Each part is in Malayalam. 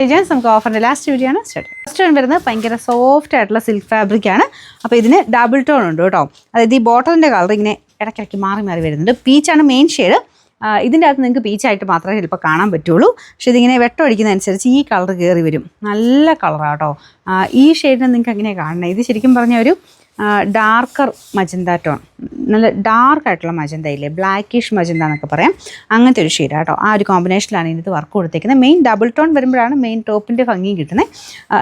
നമുക്ക് ഓഫറിൻ്റെ ലാസ്റ്റ് വീഡിയോ ആണ് സ്റ്റാർട്ട്. ഫസ്റ്റ് വൺ വരുന്നത് ഭയങ്കര സോഫ്റ്റ് ആയിട്ടുള്ള സിൽക്ക് ഫാബ്രിക് ആണ്. അപ്പോൾ ഇതിന് ഡബിൾ ടോൺ ഉണ്ട് കേട്ടോ. അതായത് ഈ ബോട്ടലിൻ്റെ കളർ ഇങ്ങനെ ഇടയ്ക്കിടയ്ക്ക് മാറി മാറി വരുന്നുണ്ട്. പീച്ചാണ് മെയിൻ ഷെയ്ഡ്. ഇതിൻ്റെ അകത്ത് നിങ്ങൾക്ക് പീച്ചായിട്ട് മാത്രമേ ചിലപ്പോൾ കാണാൻ പറ്റുള്ളൂ. പക്ഷേ ഇതിങ്ങനെ വെട്ടം അടിക്കുന്നതനുസരിച്ച് ഈ കളർ കയറി വരും. നല്ല കളറാണ് കേട്ടോ. ഈ ഷെയ്ഡിനെ നിങ്ങൾക്ക് അങ്ങനെ കാണണം. ഇത് ശരിക്കും പറഞ്ഞാൽ ഒരു ഡാർക്കർ മജന്ത ടോൺ, നല്ല ഡാർക്കായിട്ടുള്ള മജന്ത ഇല്ലേ, ബ്ലാക്കിഷ് മജന്ത എന്നൊക്കെ പറയാം, അങ്ങനത്തെ ഒരു ഷെയ്ഡാണ് കേട്ടോ. ആ ഒരു കോമ്പിനേഷനിലാണ് ഇതിനകത്ത് വർക്ക് കൊടുത്തേക്കുന്നത്. മെയിൻ ഡബിൾ ടോൺ വരുമ്പോഴാണ് മെയിൻ ടോപ്പിൻ്റെ ഭംഗിയും കിട്ടുന്നത്.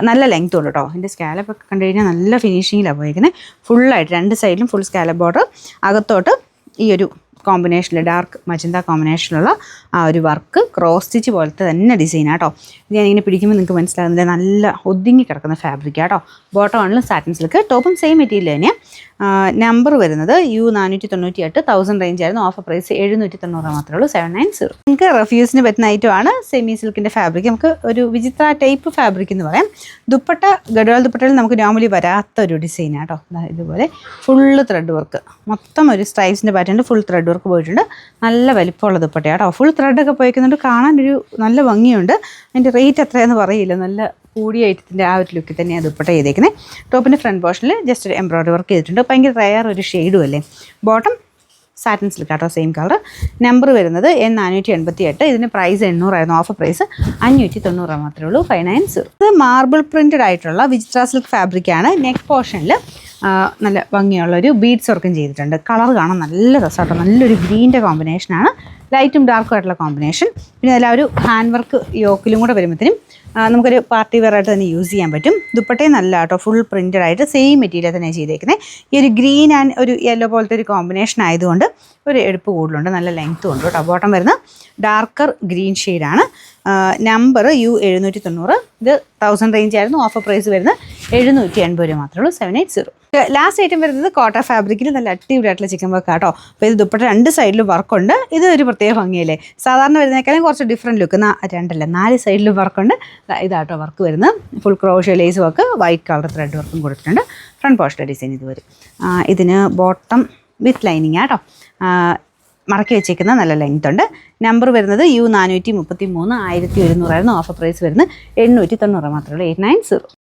നല്ല ലെങ്ത് ഉണ്ട് കേട്ടോ. ഇതിൻ്റെ സ്കാലപ്പ് ഒക്കെ കണ്ടു കഴിഞ്ഞാൽ നല്ല ഫിനിഷിങ്ങിലാണ് പോയിരിക്കുന്നത്. ഫുള്ളായിട്ട് രണ്ട് സൈഡിലും ഫുൾ സ്കാലപ്പ് ബോർഡർ, അകത്തോട്ട് ഈ ഒരു കോമ്പിനേഷനിൽ ഡാർക്ക് മജന്ത കോമ്പിനേഷനിലുള്ള ആ ഒരു വർക്ക് ക്രോസ് സ്റ്റിച്ച് പോലത്തെ തന്നെ ഡിസൈനാണ് കേട്ടോ. ഇത് ഞാനിങ്ങനെ പിടിക്കുമ്പോൾ നിങ്ങൾക്ക് മനസ്സിലാകുന്നില്ല, നല്ല ഒതുങ്ങി കിടക്കുന്ന ഫാബ്രിക്കാണ് കേട്ടോ. ബോട്ടം ആണെങ്കിലും സാറ്റിൻ സിൽക്ക്, ടോപ്പും സെയിം മെറ്റീരിയൽ തന്നെയാണ്. നമ്പർ വരുന്നത് U498, 1000 റേഞ്ച് ആയിരുന്നു. ഓഫർ പ്രൈസ് 790 മാത്രമേ ഉള്ളൂ, 790. നിങ്ങൾക്ക് റെഫ്യൂസിന് പറ്റുന്ന ഐറ്റമാണ്. സെമി സിൽക്കിൻ്റെ ഫാബ്രിക്, നമുക്ക് ഒരു വിചിത്ര ടൈപ്പ് ഫാബ്രിക് എന്ന് പറയാം. ദുപ്പട്ട ഗഡ്വാൾ ദുപ്പട്ടയിൽ നമുക്ക് നോർമലി വരാത്ത ഒരു ഡിസൈനാണ് കേട്ടോ. ഇതുപോലെ ഫുള്ള് ത്രെഡ് വർക്ക്, മൊത്തം ഒരു സ്ട്രൈപ്സിൻ്റെ പാറ്റേണിൽ ഫുൾ ത്രെഡ് വർക്ക് പോയിട്ടുണ്ട്. നല്ല വലിപ്പമുള്ള ദുപ്പട്ടയാണ് കേട്ടോ. ഫുൾ ത്രെഡൊക്കെ പോയിക്കുന്നുണ്ട്, കാണാനൊരു നല്ല ഭംഗിയുണ്ട്. അതിൻ്റെ റേറ്റ് എത്രയാണെന്ന് പറയില്ല, നല്ല കൂടിയ ഐറ്റത്തിൻ്റെ ആ ഒരു ലുക്കിൽ തന്നെയാണ് ദുപ്പട്ട ചെയ്തേക്കുന്നത്. ടോപ്പിൻ്റെ ഫ്രണ്ട് പോർഷനിൽ ജസ്റ്റ് ഒരു എംബ്രോയ്ഡറി വർക്ക് ചെയ്തിട്ടുണ്ട്. ഭയങ്കര റെയർ ഒരു ഷെയ്ഡും അല്ലേ. ബോട്ടം സാറ്റിൻ സിൽക്ക് കേട്ടോ, സെയിം കളർ. നമ്പർ വരുന്നത് N488. ഇതിന് പ്രൈസ് 800 ആയിരുന്നു. ഓഫർ പ്രൈസ് 590 മാത്രമേ ഉള്ളൂ, 590. ഇത് മാർബിൾ പ്രിൻറ്റഡ് ആയിട്ടുള്ള വിചിത്ര സിൽക്ക് ഫാബ്രിക്കാണ്. നെക്ക് പോർഷനിൽ നല്ല ഭംഗിയുള്ളൊരു ബീഡ്സ് വർക്കും ചെയ്തിട്ടുണ്ട്. കളർ കാണാൻ നല്ല രസമാട്ടോ. നല്ലൊരു ഗ്രീൻ്റെ കോമ്പിനേഷനാണ്, ലൈറ്റും ഡാർക്കും ആയിട്ടുള്ള കോമ്പിനേഷൻ. പിന്നെ അതിൽ ഒരു ഹാൻഡ് വർക്ക് യോക്കിലും കൂടെ വരുമ്പോഴത്തേനും നമുക്കൊരു പാർട്ടി വെയർ ആയിട്ട് തന്നെ യൂസ് ചെയ്യാൻ പറ്റും. ദുപ്പട്ടയും നല്ല കേട്ടോ, ഫുൾ പ്രിൻറ്റഡ് ആയിട്ട് സെയിം മെറ്റീരിയൽ തന്നെ ചെയ്തേക്കുന്നത്. ഈ ഒരു ഗ്രീൻ ആൻഡ് ഒരു യെല്ലോ പോലത്തെ ഒരു കോമ്പിനേഷൻ ആയതുകൊണ്ട് ഒരു എടുപ്പ് കൂടുതലുണ്ട്, നല്ല ലെങ്ത്തും ഉണ്ട് കേട്ടോ. ബോട്ടം വരുന്ന ഡാർക്കർ ഗ്രീൻ ഷെയ്ഡാണ്. Number U790. ഇത് 1000 റേഞ്ച് ആയിരുന്നു. ഓഫർ പ്രൈസ് വരുന്നത് 780 മാത്രമേ ഉള്ളൂ, 780. ലാസ്റ്റ് ഐറ്റം വരുന്നത് കോട്ടൺ ഫാബ്രിക്കിൽ നല്ല അടിപൊളിയായിട്ടുള്ള ചിക്കൻ വർക്ക് ആട്ടോ. അപ്പോൾ ഇത് ദുപ്പട്ട രണ്ട് സൈഡിലും വർക്കുണ്ട്. ഇത് ഒരു പ്രത്യേക ഭംഗിയല്ലേ, സാധാരണ വരുന്നേക്കാളും കുറച്ച് ഡിഫറെൻറ്റ് ലുക്ക്. 4 സൈഡിലും വർക്കുണ്ട്. ഇതാട്ടോ വർക്ക് വരുന്നത്. Full crochet lace work, white colour thread വർക്കും കൊടുത്തിട്ടുണ്ട്. ഫ്രണ്ട് പോർഷൻ്റെ ഡിസൈൻ ഇത് വരും. ഇതിന് ബോട്ടം വിത്ത് ലൈനിങ് ആട്ടോ. മടക്കി വെച്ചേക്കുന്ന നല്ല ലെങ്ത് ഉണ്ട്. നമ്പർ വരുന്നത് U433, 1100 ആയിരുന്നു. ഓഫർ പ്രൈസ് വരുന്നത് 890 മാത്രമേ ഉള്ളൂ, 890.